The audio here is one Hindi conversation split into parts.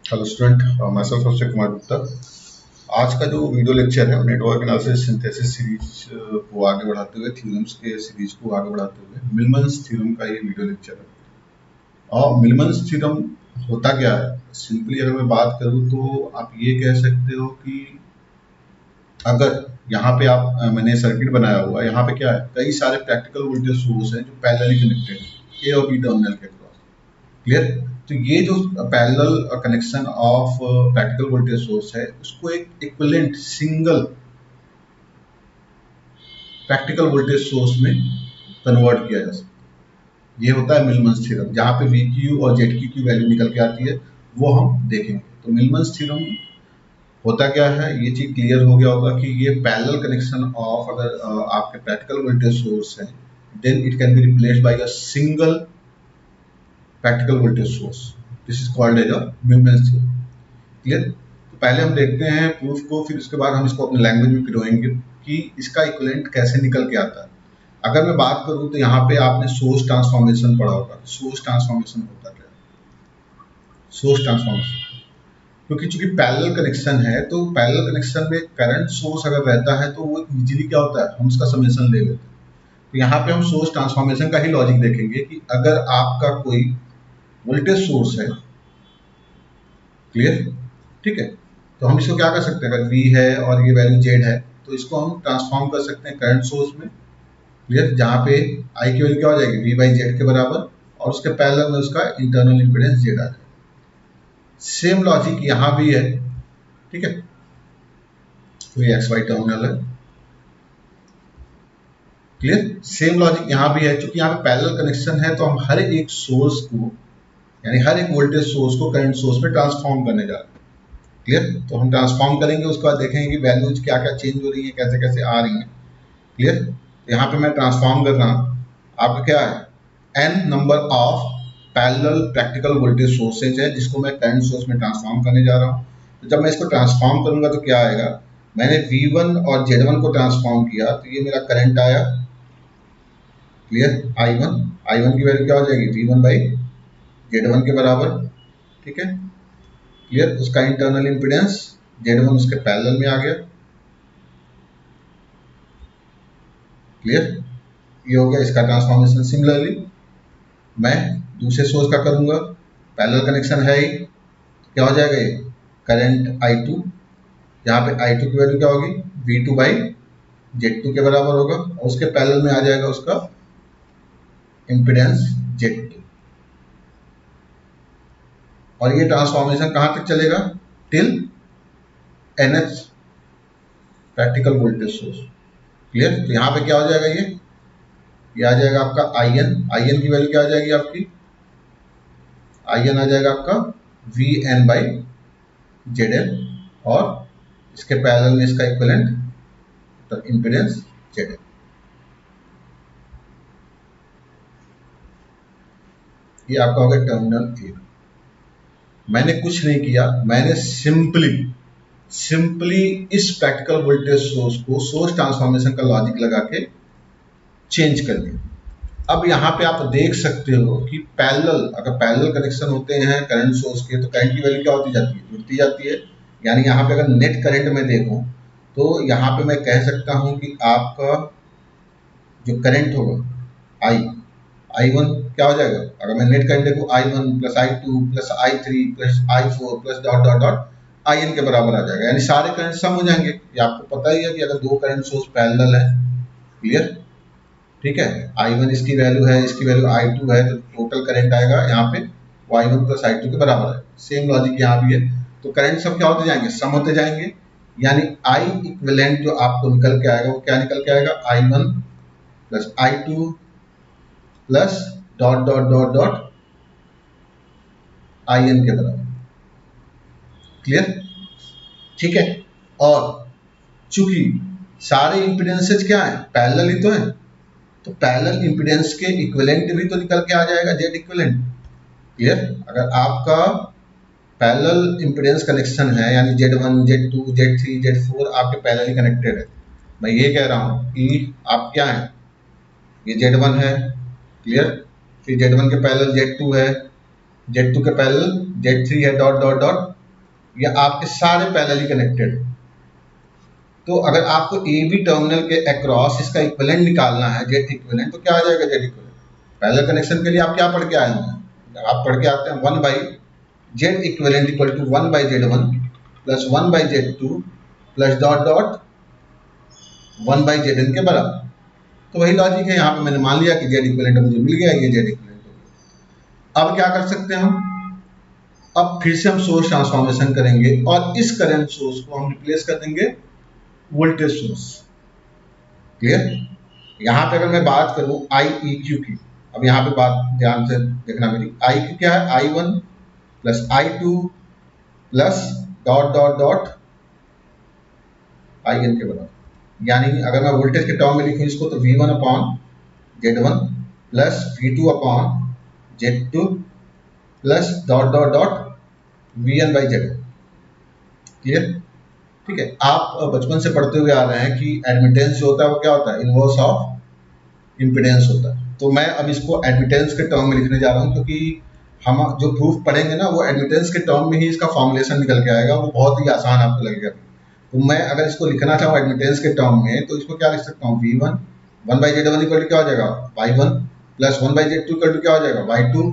Hello student, my self Abhishek Kumar Gupta. आज का जो वीडियो लेक्चर है नेटवर्क एनालिसिस सिंथेसिस सीरीज को आगे बढ़ाते हुए, थ्योरम्स के सीरीज को आगे बढ़ाते हुए मिलमन्स थ्योरम का ये वीडियो लेक्चर है। और मिलमन्स थ्योरम होता क्या है? सिंपली अगर मैं बात करूँ तो आप ये कह सकते हो कि अगर यहाँ पे मैंने सर्किट बनाया हुआ है, यहाँ पे क्या है, कई सारे प्रैक्टिकल वोल्टेज सोर्स हैं जो पैरेलली कनेक्टेड है ए और बी टर्मिनल के क्रॉस। क्लियर? तो ये जो parallel connection of practical voltage source है, उसको एक equivalent single practical voltage source में कन्वर्ट किया जा सकता है। ये होता है मिलमन्स थ्योरम, जहाँ पे वी क्यू और जेड क्यू की वैल्यू निकल के आती है, वो हम देखेंगे। तो मिलमन्स थ्योरम होता क्या है, ये चीज क्लियर हो गया होगा कि ये पैरेलल कनेक्शन ऑफ, अगर आपके प्रैक्टिकल वोल्टेज सोर्स है, then it can be replaced by a single practical voltage source. This is called as a Millman's theorem. Clear? तो पहले हम देखते हैं प्रूफ को, फिर उसके बाद हम इसको अपने लैंग्वेज में पिरोएंगे कि इसका इक्विवेलेंट कैसे निकल के आता है। अगर मैं बात करूं तो यहाँ पे आपने सोर्स ट्रांसफॉर्मेशन पढ़ा होगा। सोर्स ट्रांसफॉर्मेशन होता क्या है? सोर्स ट्रांसफॉर्मेशन, क्योंकि चूंकि पैरेलल कनेक्शन है, तो पैरेलल कनेक्शन में करंट सोर्स अगर रहता है तो वो इजीली क्या होता है, हम उसका समेशन ले लेते हैं। तो यहाँ पे हम सोर्स ट्रांसफॉर्मेशन का ही लॉजिक देखेंगे कि अगर आपका कोई वोल्टेज सोर्स है, क्लियर, ठीक है, तो हम इसको क्या कर सकते हैं, अगर V है और ये वैल्यू Z है, तो इसको हम ट्रांसफॉर्म कर सकते हैं करंट सोर्स में। क्लियर? जहाँ पे I की वैल्यू क्या हो जाएगी, V बाई Z के बराबर, और उसके पैरेलल में उसका इंटरनल इंपीडेंस Z आ जाएगा। सेम लॉजिक यहाँ भी है, ठीक है, कोई XY टर्मिनल है। क्लियर? सेम लॉजिक यहाँ भी है, क्योंकि यहाँ पे पैरेलल कनेक्शन है, तो हम हर एक सोर्स को, यानी हर एक वोल्टेज सोर्स को करंट सोर्स में ट्रांसफॉर्म करने जा रहे हैं। क्लियर? तो हम ट्रांसफॉर्म करेंगे, उसके बाद देखेंगे कि वैल्यूज क्या क्या चेंज हो रही है, कैसे कैसे आ रही हैं। क्लियर? तो यहाँ पे मैं ट्रांसफॉर्म कर रहा हूँ, आपका क्या है, n number of parallel practical voltage sources है, जिसको मैं करंट सोर्स में ट्रांसफॉर्म करने जा रहा हूँ। तो जब मैं इसको ट्रांसफॉर्म करूंगा तो क्या आएगा, मैंने V1 और Z1 को ट्रांसफॉर्म किया, तो ये मेरा करंट आया। क्लियर? I1 की वैल्यू क्या हो जाएगी, V1 बाई Z1 के बराबर, ठीक है। क्लियर? उसका इंटरनल इंपीडेंस Z1 उसके पैरेलल में आ गया। क्लियर? ये हो गया इसका ट्रांसफॉर्मेशन। सिमिलरली मैं दूसरे सोर्स का करूंगा, पैरेलल कनेक्शन है ही, क्या हो जाएगा, ये करंट I2, यहाँ पे I2 की वैल्यू क्या होगी, V2 बाई Z2 के बराबर होगा, और उसके पैरेलल में आ जाएगा उसका इंपीडेंस Z2। और ये ट्रांसफॉर्मेशन कहां तक चलेगा, till NH practical voltage source. Clear? तो यहाँ पे क्या हो जाएगा, ये आ जाएगा आपका IN की वैल्यू क्या आ जाएगी आपकी, IN आ जाएगा आपका VN बाई ZN, और इसके पैरेलल में इसका इक्विवेलेंट तो इंपीडेंस ZN। ये आपका होगा टर्मिनल ए। मैंने कुछ नहीं किया, मैंने सिंपली इस प्रैक्टिकल वोल्टेज सोर्स को सोर्स ट्रांसफॉर्मेशन का लॉजिक लगा के चेंज कर दिया। अब यहाँ पे आप देख सकते हो कि अगर पैरेलल कनेक्शन होते हैं करंट सोर्स के, तो करंट की वैल्यू क्या होती जाती है, जुड़ती जाती है। यानी यहाँ पे अगर नेट करंट में देखूं, तो यहाँ पे मैं कह सकता हूँ कि आपका जो करंट होगा I1 क्या हो जाएगा, अगर मैं नेट करंट देखूं, I1 plus I2 plus I3 plus I4 plus dot dot dot IN के बराबर आ जाएगा। यानी सारे करंट सम हो जाएंगे। ये आपको पता ही है कि अगर दो करंट सोर्स पैरेलल है, क्लियर, ठीक है, I1 इसकी वैल्यू है, इसकी वैल्यू I2 है, तो टोटल करंट आएगा यहाँ पे वो I1 प्लस I2 के बराबर है। सेम लॉजिक यहाँ भी है। तो करंट सब क्या होते जाएंगे, सम होते जाएंगे। यानी I इक्विवेलेंट जो आपको निकल के आएगा, वो क्या निकल के आएगा, I1 plus I2 plus dot dot dot dot IN के बराबर। क्लियर? ठीक है। और चूंकि सारे इंपीडेंसेज क्या है, पैरेलल ही तो है, तो पैरेलल इंपीडेंस के इक्विवेलेंट भी तो निकल के आ जाएगा, जेड इक्विवेलेंट। क्लियर? अगर आपका पैरेलल इंपीडेंस कनेक्शन है, यानी Z1 Z2 Z3 Z4 आपके पैरेलली कनेक्टेड है, मैं ये कह रहा हूं कि आप क्या है, ये Z1 है, क्लियर, फिर Z1 के पैरेलल Z2 है, Z2 के पैरेलल Z3 है, डॉट डॉट डॉट या आपके सारे पैरेलली कनेक्टेड। तो अगर आपको ए बी टर्मिनल के अक्रॉस इसका इक्विवेलेंट निकालना है, जेड इक्विवेलेंट, तो क्या आ जाएगा जेड इक्विवेलेंट। पैरेलल कनेक्शन के लिए आप क्या पढ़ के आए हैं, आप पढ़ के आते हैं 1 by Z equivalent equal to 1 by Z one plus 1 by Z two plus dot dot 1 by Z N के बराबर। तो वही लॉजिक है, यहाँ पे मैंने मान लिया कि जेड इक्विवेलेंट मुझे मिल गया, ये जेड इक्विवेलेंट हो गया। अब क्या कर सकते हैं हम, अब फिर से हम सोर्स ट्रांसफॉर्मेशन करेंगे और इस करंट सोर्स को हम रिप्लेस कर देंगे वोल्टेज सोर्स। क्लियर। यहाँ पे अगर मैं बात करूं आई ई क्यू की, अब यहाँ पे बात ध्यान से देखना मेरी, आई क्यू क्या है, I one plus I two plus dot dot dot I N के बराबर। यानी अगर मैं वोल्टेज के टर्म में लिखूं इसको, तो V one upon Z one plus V two upon Z two plus dot dot dot V N by Z. Clear. ठीक है। आप बचपन से पढ़ते हुए आ रहे हैं कि एडमिटेंस जो होता है वो क्या होता है, इनवर्स ऑफ इम्पिडेंस होता है। तो मैं अब इसको एडमिटेंस के टर्म में लिखने जा रहा हूँ, क्योंकि हम जो प्रूफ पढ़ेंगे ना वो एडमिटेंस के टर्म में ही इसका फॉर्मुलेशन निकल के आएगा, वो बहुत ही आसान आपको लगेगा। तो मैं अगर इसको लिखना चाहूँ एडमिटेंस के टर्म में, तो इसको क्या लिख सकता हूँ, V one 1 by Z one equal to क्या हो जाएगा, Y one plus 1 by Z two equal to क्या हो जाएगा, Y two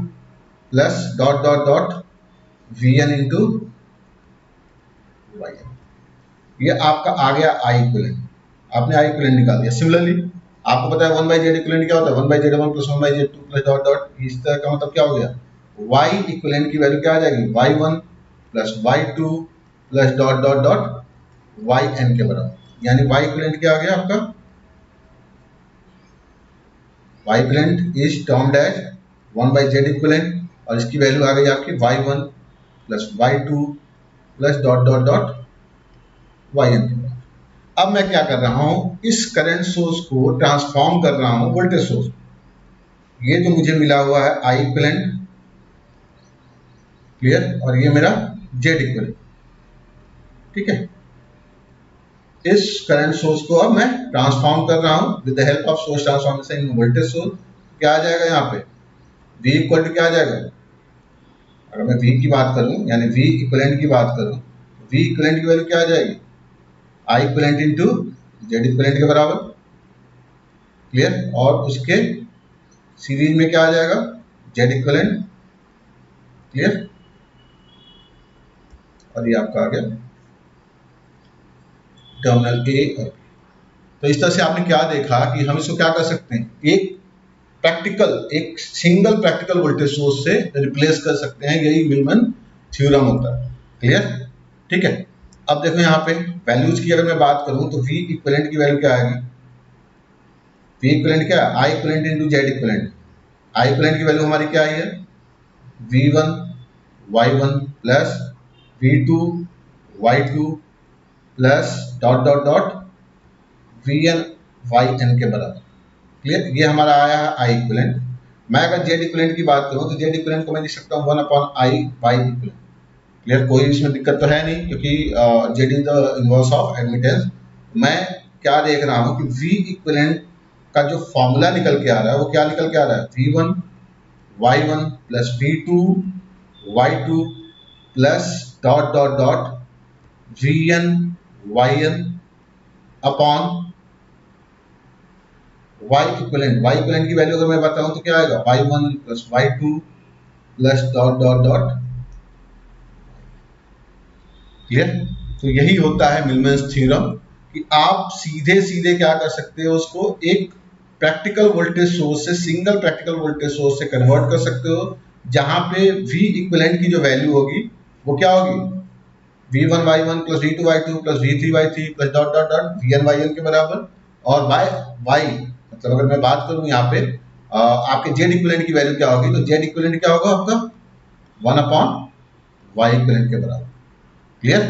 plus dot dot dot V N into Y N. ये आपका आ गया आई इक्विवेलेंट, आपने आई इक्विवेलेंट निकाल दिया। सिमिलरली आपको पता है 1 बाई जेड इक्विवेलेंट क्या होता है, 1 by Z one plus 1 by Z two plus dot dot, इस तरह का मतलब क्या हो गया, वाई इक्विवेलेंट की वैल्यू क्या आ जाएगी, Y one plus Y two plus dot dot dot Y N के बराबर। यानी वाई इक्विवेलेंट क्या आ गया आपका, Y equivalent is termed as 1 by Z equivalent, और इसकी वैल्यू आ गई आपकी Y one plus Y two plus dot dot dot Y N के बराबर। अब मैं क्या कर रहा हूं, इस करंट सोर्स को ट्रांसफॉर्म कर रहा हूं वोल्टेज सोर्स। ये जो मुझे मिला हुआ है आई इक्विवेलेंट, क्लियर, और ये मेरा जेड इक्विवेलेंट। ठीक है। इस करंट सोर्स को अब मैं ट्रांसफॉर्म कर रहा हूं with the help of source transformation in voltage source. क्या आ जाएगा यहाँ पे, V इक्वल टू क्या आ जाएगा, अगर मैं V की बात करूं यानी V इक्विवेलेंट की बात करूं, V इक्विवेलेंट की वैल्यू क्या आ जाएगी, आई इक्विवेलेंट इंटू जेड इक्विवेलेंट के बराबर। क्लियर। और उसके सीरीज में क्या आ जाएगा, जेड इक्विवेलेंट। क्लियर। और ये आपका आ गया टर्मिनल ए और। तो इस तरह से आपने क्या देखा कि हम इसको क्या कर सकते हैं, एक प्रैक्टिकल, एक सिंगल प्रैक्टिकल वोल्टेज सोर्स से रिप्लेस कर सकते हैं। यही मिलमैन थ्योरम होता है। क्लियर। ठीक है। अब देखो यहाँ पे वैल्यूज की अगर मैं बात करूं, तो V इक्विवेलेंट की वैल्यू क्या आएगी, V इक्विवेलेंट क्या है, आई इक्विवेलेंट इंटू जेड इक्विवेलेंट। आई इक्विवेलेंट की वैल्यू हमारी क्या आई है, V1 Y1 plus V2 Y2 plus dot dot dot Vn Yn के बराबर। क्लियर। ये हमारा आया है आई इक्विवेलेंट। मैं अगर जेड इक्विवेलेंट की बात करूं, तो जेड इक्विवेलेंट को मैं लिख सकता हूं 1 upon I Y equivalent. Clear. कोई इसमें दिक्कत तो है नहीं, क्योंकि Z is the inverse of admittance. मैं क्या देख रहा हूं कि V इक्विवेलेंट का जो फॉर्मूला निकल के आ रहा है वो क्या निकल के आ रहा है, V1 Y1 plus V2 Y2 plus dot dot dot Vn Yn upon Y equivalent. Y equivalent की वैल्यू अगर मैं बताऊं तो क्या आएगा, Y1 plus Y2 plus dot dot dot. Clear. तो यही होता है मिलमैन्स थ्योरम, कि आप सीधे सीधे क्या कर सकते हो, उसको एक प्रैक्टिकल वोल्टेज सोर्स से, सिंगल प्रैक्टिकल वोल्टेज सोर्स से कन्वर्ट कर सकते हो, जहां पे V इक्विवेलेंट की जो वैल्यू होगी वो क्या होगी, V1 Y1 plus V2 Y2 plus V3 Y3 plus dot dot dot Vn Yn के बराबर। और Y मतलब अगर मैं बात करूं यहाँ पे आपके जेड इक्विवेलेंट की वैल्यू क्या होगी, तो जेड इक्विवेलेंट क्या होगा आपका 1 अपॉन वाई इक्विवेलेंट के बराबर। क्लियर।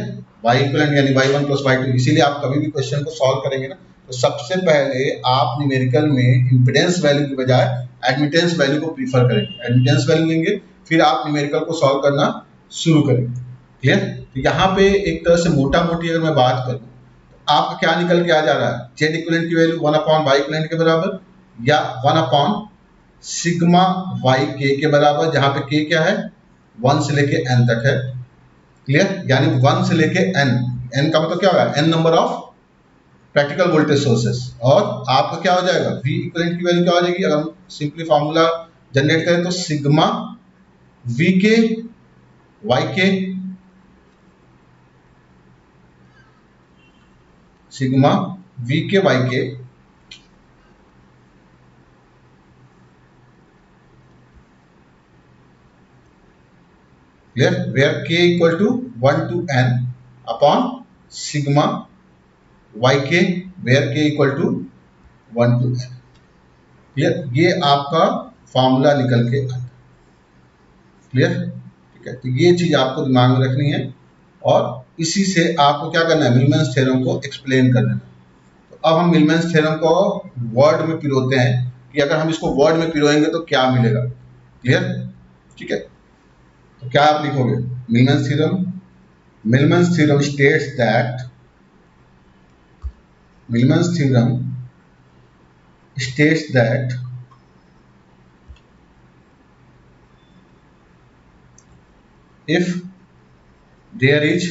वाई इक्विवेलेंट यानी y1 प्लस y2। इसीलिए आप कभी भी क्वेश्चन को सॉल्व करेंगे ना, तो सबसे पहले आप न्यूमेरिकल में इंपेडेंस वैल्यू की बजाय एडमिटेंस वैल्यू को प्रीफर करेंगे। एडमिटेंस वैल्यू लेंगे, फिर आप न्यूमेरिकल को सॉल्व करना शुरू करेंगे। क्लियर। तो यहाँ पे एक तरह से मोटा मोटी अगर मैं बात करूँ, तो आपका क्या निकल के आ जा रहा है, जेड इक्विवेलेंट की वैल्यू 1 अपॉन वाई इक्विवेलेंट के बराबर, या 1 अपॉन सिग्मा वाई के बराबर, जहां पे के क्या है 1 से लेके n तक है। क्लियर, यानी 1 से लेके n, n का मतलब क्या होगा, n number of practical voltage sources, और आपका क्या हो जाएगा, V इक्विवेलेंट की वैल्यू क्या हो जाएगी, अगर हम सिंपली फार्मूला जनरेट करें तो सिग्मा V के Y के, सिग्मा V के Y के clear, where k equal to 1 to n upon sigma y के where k equal to 1 to n। Clear, ये आपका फॉर्मूला निकल के आता है। क्लियर, ठीक है, तो ये चीज आपको दिमाग में रखनी है और इसी से आपको क्या करना है, मिलमैन्स थ्योरम को एक्सप्लेन कर देना। तो अब हम मिलमैन्स थ्योरम को वर्ड में पिरोते हैं कि अगर हम इसको वर्ड में पिरोएंगे तो क्या मिलेगा। क्लियर, ठीक है, तो क्या आप लिखोगे, मिलमैन्स theorem, Millman's theorem states that Millman's theorem states that if there is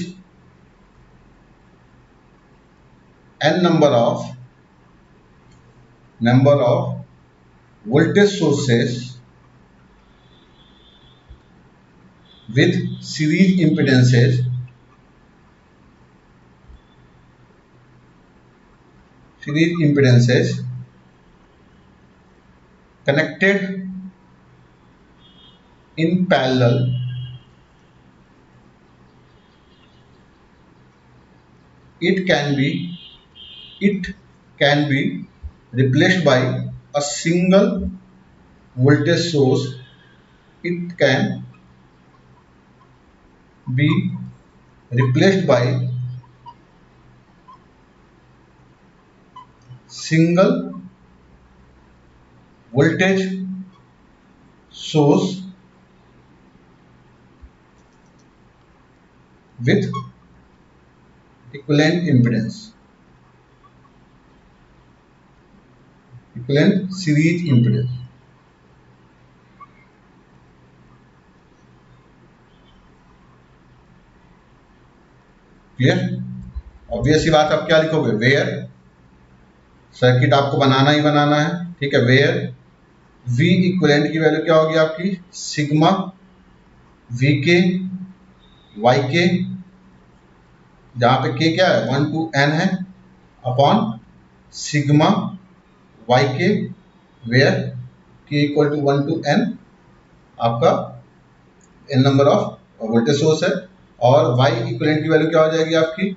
n number of voltage sources with series impedances connected in parallel, it can be replaced by a single voltage source. It can be replaced by single voltage source with equivalent impedance, equivalent series impedance। Clear, obvious ही बात, आप क्या लिखोगे, वेयर, सर्किट आपको बनाना ही बनाना है, ठीक है, वेयर V इक्विवेलेंट की वैल्यू क्या होगी आपकी, सिग्मा V के Y के, जहां पे K क्या है 1 to n है, अपॉन सिग्मा Y के where K equal to 1 to n आपका n number of voltage source है, और Y इक्विवेलेंट की वैल्यू क्या हो जाएगी आपकी,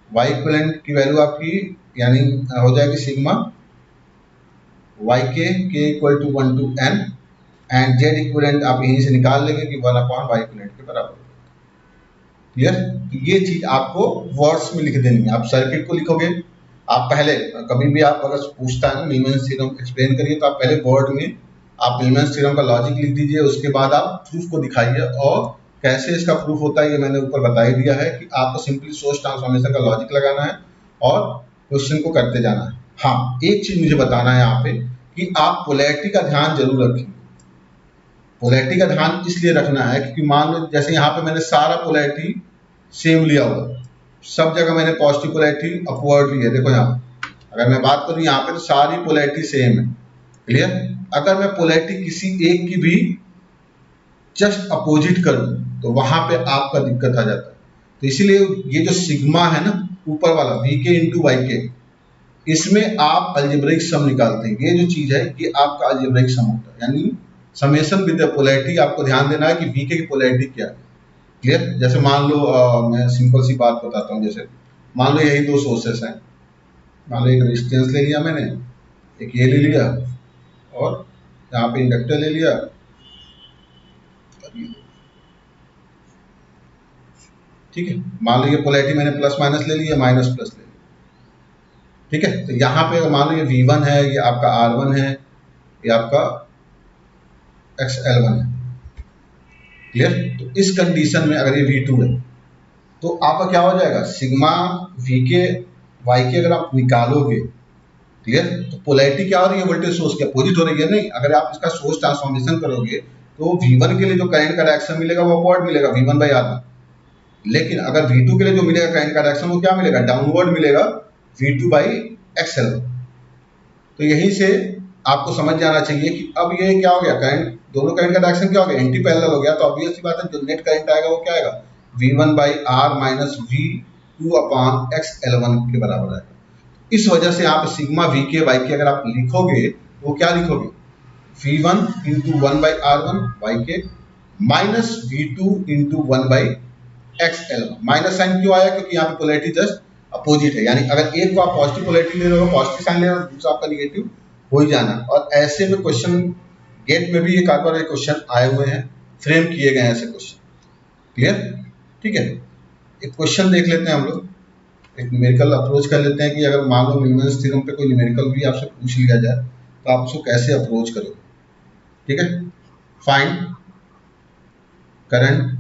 Y इक्विवेलेंट की वैल्यू आपकी यानी हो जाएगी सिग्मा Y के K equal to 1 to n, and Z equivalent आप यहीं से निकाल लेंगे कि 1 अपॉन Y इक्विवेलेंट के बराबर। क्लियर, ये चीज आपको वर्ड्स में लिख देनी है, आप सर्किट को लिखोगे, आप पहले कभी भी आप अगर पूछता है ना मिलमैन्स थ्योरम एक्सप्लेन करिए तो आप पहले वर्ड में आप मिलमैन्स थ्योरम का लॉजिक लिख दीजिए, उसके बाद आप प्रूफ को दिखाइए, और कैसे इसका प्रूफ होता है ये मैंने ऊपर बता ही दिया है कि आपको सिंपली सोर्स ट्रांसफॉर्मेशन का लॉजिक लगाना है और क्वेश्चन को करते जाना है। हाँ, एक चीज मुझे बताना है यहाँ पे कि आप पोलैरिटी का ध्यान जरूर रखें। पोलैरिटी का ध्यान इसलिए रखना है क्योंकि मान लो जैसे यहाँ पे मैंने सारा पोलैरिटी सेम लिया हुआ, सब जगह मैंने पॉजिटिव पोलैरिटी अपवर्ड ली है, देखो यहाँ अगर मैं बात करूँ यहाँ पे तो सारी पोलैरिटी सेम है। क्लियर, अगर मैं पोलैरिटी किसी एक की भी जस्ट अपोजिट कर दूं तो वहां पे आपका दिक्कत आ जाता है। तो इसीलिए ये जो सिग्मा है ना ऊपर वाला वी के इंटू वाई के, इसमें आप अलजेब्रिक सम निकालते हैं, ये जो चीज है ये आपका अलजेब्रिक सम होता है, यानी समेशन विद पोलैरिटी। आपको ध्यान देना है कि वी के की पोलैरिटी क्या है। क्लियर, जैसे मान लो मैं सिंपल सी बात बताता हूँ, जैसे मान लो यही दो सोर्सेस हैं, मान लो एक रेजिस्टेंस ले लिया मैंने, एक ये ले लिया, और यहाँ पे इंडक्टर ले लिया, ठीक है, मान लो ये पोलैरिटी मैंने प्लस माइनस ले लिया, माइनस प्लस ले लिया, ठीक है। तो यहाँ पे मान लो ये V1 है, ये आपका R1 है, ये आपका XL1 है। क्लियर, तो इस कंडीशन में अगर ये V2 है तो आपका क्या हो जाएगा, सिग्मा V के Y के अगर आप निकालोगे, क्लियर, तो पोलैरिटी क्या हो रही है, वोल्टेज सोर्स के अपोजिट हो रही है। नहीं, अगर आप इसका सोर्स ट्रांसफॉर्मेशन करोगे तो V1 के लिए जो करंट का डायरेक्शन मिलेगा वो अपवर्ड मिलेगा, V1 बाई R1। लेकिन अगर V2 के लिए जो मिलेगा करंट का डायरेक्शन वो क्या मिलेगा, डाउनवर्ड मिलेगा, V2 बाई XL। तो यहीं से आपको समझ जाना चाहिए कि अब ये क्या हो गया, करंट, दोनों करंट का डायरेक्शन क्या हो गया, एंटी पैरेलल हो गया। तो ऑब्वियस सी बात है जो नेट करंट आएगा वो क्या आएगा, V1 by R minus V2 upon XL1 के बराबर आएगा। इस वजह से आप सिग्मा VK वाई के अगर आप लिखोगे तो वो क्या लिखोगे, V1 इंटू 1 बाई R1 YK minus V2 into 1 बाई XL1। माइनस साइन क्यों आया, क्योंकि यहाँ पे पोलैरिटी जस्ट अपोजिट है, यानी अगर एक को आप पॉजिटिव पोलैरिटी ले रहे हो पॉजिटिव साइन ले रहे हो, दूसरा आपका निगेटिव हो ही जाना। और ऐसे में क्वेश्चन गेट में भी एक आध बार क्वेश्चन आए हुए हैं, फ्रेम किए गए हैं ऐसे क्वेश्चन। क्लियर, ठीक है। एक क्वेश्चन देख लेते हैं हम लोग, एक न्यूमेरिकल अप्रोच कर लेते हैं कि अगर मान लो न्यूमेरिकल थ्योरम पे कोई न्यूमेरिकल भी आपसे पूछ लिया जाए तो आप उसको कैसे अप्रोच करोगे। ठीक है, find current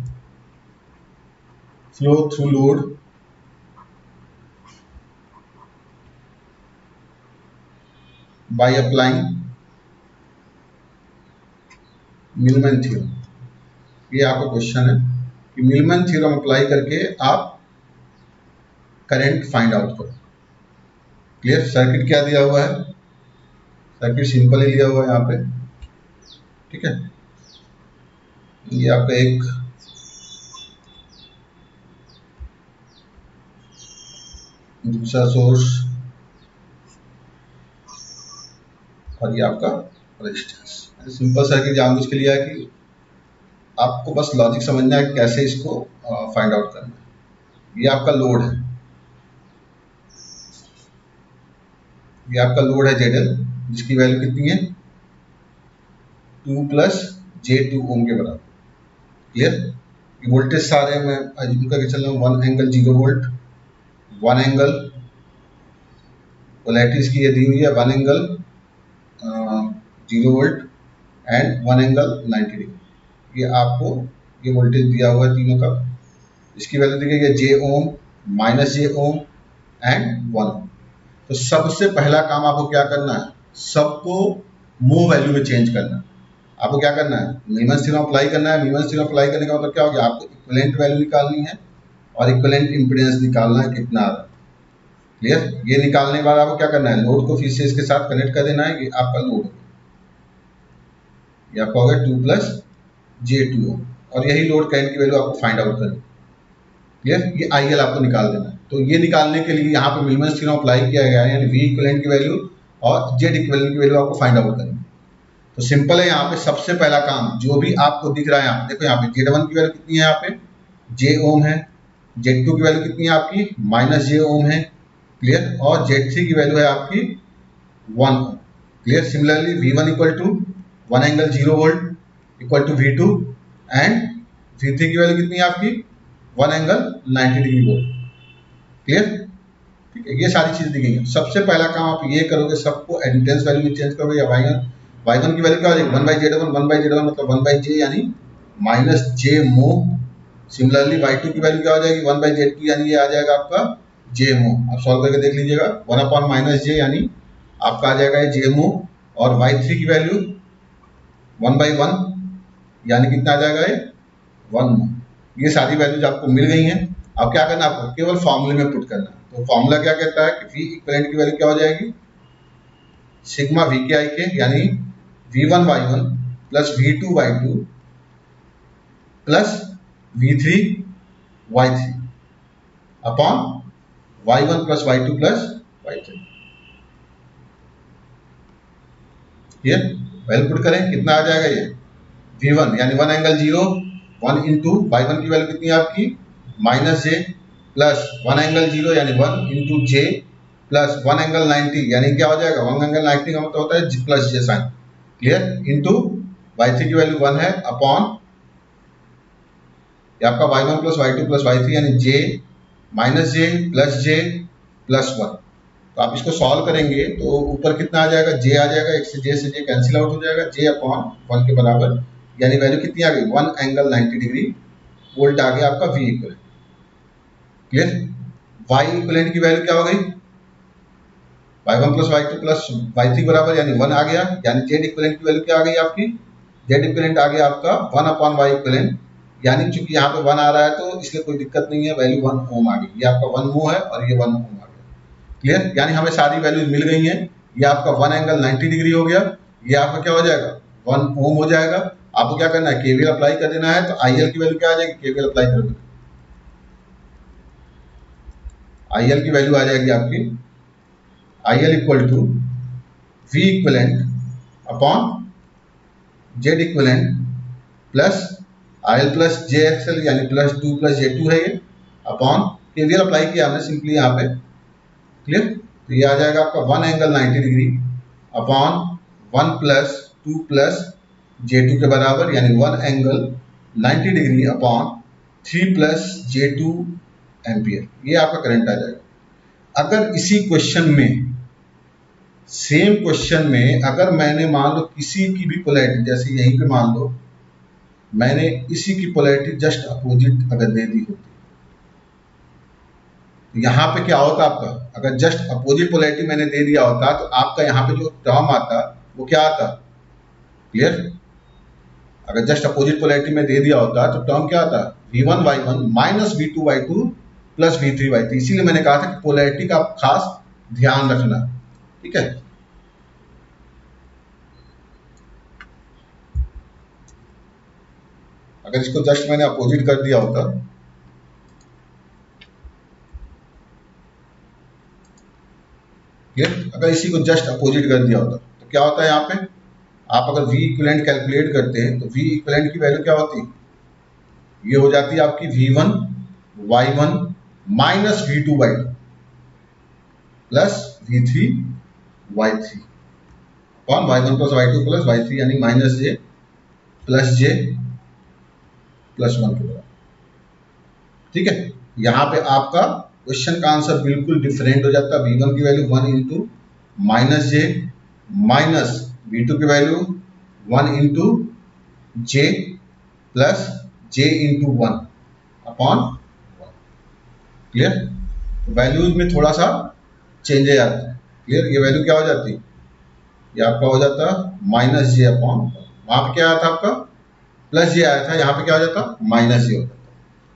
flow through load by applying Milman theorem. ये आपका क्वेश्चन है कि मिलमैन थ्योरम अप्लाई करके आप करंट फाइंड आउट करो। क्लियर, सर्किट क्या दिया हुआ है, सर्किट सिंपल ही लिया हुआ है यहाँ पे। ठीक है, ये आपका एक दूसरा सोर्स और ये आपका रेजिस्टेंस। सिंपल सर्किट जानबूझ के लिया है कि आपको बस लॉजिक समझना है कैसे इसको फाइंड आउट करना है। ये आपका लोड है, ये आपका लोड है ZL, जिसकी वैल्यू कितनी है 2 प्लस J2 ओम के बराबर। क्लियर, ये वोल्टेज सारे मैं अज्यूम करके चल रहा हूँ 1 एंगल 0 वोल्ट, 1 एंगल पोलैरिटी इसकी ये दी हुई है 1 angle 0 volt and 1 angle 90 degree. ये आपको ये वोल्टेज दिया हुआ है तीनों का, इसकी वैल्यू दी गई है J ohm, minus J ohm and 1 ohm. तो सबसे पहला काम आपको क्या करना है, सबको मूव वैल्यू में चेंज करना है। आपको क्या करना है, न्यूमैन्स थ्योरम अप्लाई करना है। न्यूमैन्स थ्योरम अप्लाई करने का मतलब क्या हो गया, आपको इक्विवेलेंट वैल्यू निकालनी है और इक्विवेलेंट इंपीडेंस निकालना है कितना आ रहा है। क्लियर, ये निकालने के बाद आपको क्या करना है, लोड को फिर से इसके साथ कनेक्ट कर देना है। ये आपका लोड, ये आपका होगा 2 प्लस J2 और यही लोड करंट की वैल्यू आपको फाइंड आउट करनी। क्लियर, ये IL आपको निकाल देना है। तो ये निकालने के लिए यहाँ पे मिलमैन्स थ्योरम अप्लाई किया गया है, यानी V इक्विवेलेंट की वैल्यू और Z इक्विवेलेंट की वैल्यू आपको फाइंड आउट करनी है। तो सिंपल है, यहाँ पे सबसे पहला काम जो भी आपको दिख रहा है, यहाँ पे देखो, यहाँ पे Z1 की वैल्यू कितनी है, यहाँ पे J ओम है, Z2 की वैल्यू कितनी है आपकी माइनस J ओम है। क्लियर, और Z3 की वैल्यू है आपकी 1 ohm. Clear, similarly V1 equal to 1 angle 0 volt equal to V2 and V3 की वैल्यू कितनी है आपकी 1 एंगल 90 डिग्री वोल्ट। क्लियर, ठीक है, ये सारी चीज़ दी गई है। सबसे पहला काम आप ये करोगे, सबको एडमिटेंस वैल्यू में चेंज करोगे। या y1 की वैल्यू क्या हो जाएगी 1 बाई Z1, 1 बाई Z1 मतलब 1 बाई J यानी माइनस J मो। सिमिलरली y2 की वैल्यू क्या हो जाएगी 1 बाई Z2 यानी ये आ जाएगा आपका J मो। आप सॉल्व करके देख लीजिएगा, 1 अपॉन माइनस J यानी आपका आ जाएगा J मो। और y3 की वैल्यू 1 बाई 1 यानी कितना आ जाएगा ये 1 मो। ये सारी वैल्यूज आपको मिल गई हैं। अब क्या करना है, आपको केवल फॉर्मूले में पुट करना है। तो फॉर्मूला क्या कहता है कि V इक्विवेलेंट की वैल्यू क्या हो जाएगी सिग्मा VK IK यानी V1 Y1 plus V2 Y2 plus V3 Y3 upon Y1 plus Y2 plus Y3। ये वैल्यू पुट करें, कितना आ जाएगा ये V1 यानी 1 एंगल 0, 1 इंटू Y1 की वैल्यू कितनी है आपकी माइनस J प्लस 1 एंगल 0 यानी 1 इंटू J प्लस 1 एंगल 90 यानी क्या हो जाएगा 1 एंगल 90 का मतलब होता है G plus J sign. Clear, into Y3 की वैल्यू 1 है अपॉन आपका Y1 plus Y2 plus Y3 यानी J माइनस J प्लस 1। तो आप इसको सॉल्व करेंगे तो ऊपर कितना आ जाएगा J आ जाएगा, एक से J कैंसिल आउट हो जाएगा, J अपॉन 1 के बराबर यानी वैल्यू कितनी आ गई 1 एंगल 90 डिग्री वोल्ट आ गया आपका V equivalent. Clear, Y equivalent की वैल्यू क्या हो गई Y1 plus Y2 plus Y3 बराबर यानी 1 आ गया, यानी Z इक्विवेलेंट की वैल्यू क्या आ गई आपकी Z इक्विवेलेंट आ गया आपका 1 अपॉन Y इक्विवेलेंट यानी चूंकि यहाँ पे 1 आ रहा है तो इसलिए कोई दिक्कत नहीं है, वैल्यू 1 ओम आ गई। ये आपका 1 mho है और ये 1 ओम आ गया। क्लियर? यानी हमें सारी वैल्यूज मिल गई हैं। ये आपका 1 एंगल 90 डिग्री हो गया। ये आपका क्या हो जाएगा, 1 ओम हो जाएगा। आपको क्या करना है, केवीएल अप्लाई कर देना है। तो आईएल की वैल्यू क्या आ जाएगी, केवीएल अप्लाई कर देना, आईएल की वैल्यू आ जाएगी आपकी, IL equal to V equivalent upon Z equivalent plus IL plus J XL, यानी प्लस 2 प्लस J2 है ये, अपॉन केवीएल अप्लाई किया हमने सिंपली यहाँ पे। क्लियर? तो ये आ जाएगा आपका 1 angle 90 degree upon 1 plus 2 plus J2 के बराबर, यानी 1 angle 90 degree upon 3 plus J2 ampere. ये आपका करंट आ जाएगा। अगर इसी क्वेश्चन में, सेम क्वेश्चन में, अगर मैंने मान लो किसी की भी पोलैरिटी, जैसे यहीं पे मान लो मैंने इसी की पोलैरिटी जस्ट अपोजिट अगर दे दी होती, तो यहाँ पे क्या होता आपका, अगर जस्ट अपोजिट पोलैरिटी मैंने दे दिया होता तो आपका यहाँ पे जो टर्म आता वो क्या आता। क्लियर? अगर जस्ट अपोजिट पोलैरिटी में दे दिया होता तो टर्म क्या आता, V1Y1 minus V2Y2 plus V3Y3। इसीलिए मैंने कहा था कि पोलैरिटी का आप खास ध्यान रखना। ठीक है? अगर इसको जस्ट मैंने अपोजिट कर दिया होता, अगर इसी को जस्ट अपोजिट कर दिया होता तो क्या होता है, यहाँ पे आप अगर V इक्विवेलेंट कैलकुलेट करते हैं तो V इक्विवेलेंट की वैल्यू क्या होती, ये हो जाती है आपकी V1Y1 minus V2Y2 plus V3Y3 कौन, Y1 plus Y2 plus Y3, यानी minus J plus J plus 1 के बराबर। ठीक है? यहाँ पे आपका क्वेश्चन का आंसर बिल्कुल डिफरेंट हो जाता है। V1 की value 1 into minus J minus V2 की value 1 into J plus J into 1 upon 1। Clear? Values में थोड़ा सा चेंजेज आता है। क्लियर? ये वैल्यू क्या हो जाती है, ये आपका हो जाता माइनस J अपॉन, वहां पे क्या आया था आपका प्लस J आया था, यहाँ पे क्या हो जाता माइनस J हो जाता।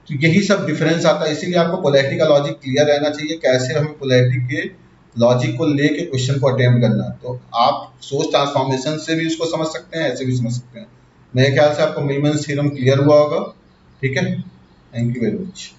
तो यही सब डिफरेंस आता है। इसीलिए आपको पोलैरिटी का लॉजिक क्लियर रहना चाहिए, कैसे हमें पोलैरिटी के लॉजिक को लेके क्वेश्चन को अटेम्प्ट करना है। तो आप सोर्स ट्रांसफॉर्मेशन से भी उसको समझ सकते हैं, ऐसे भी समझ सकते हैं। मेरे ख्याल से आपको मीलमैन थ्योरम क्लियर हुआ होगा। ठीक है? Thank you very much.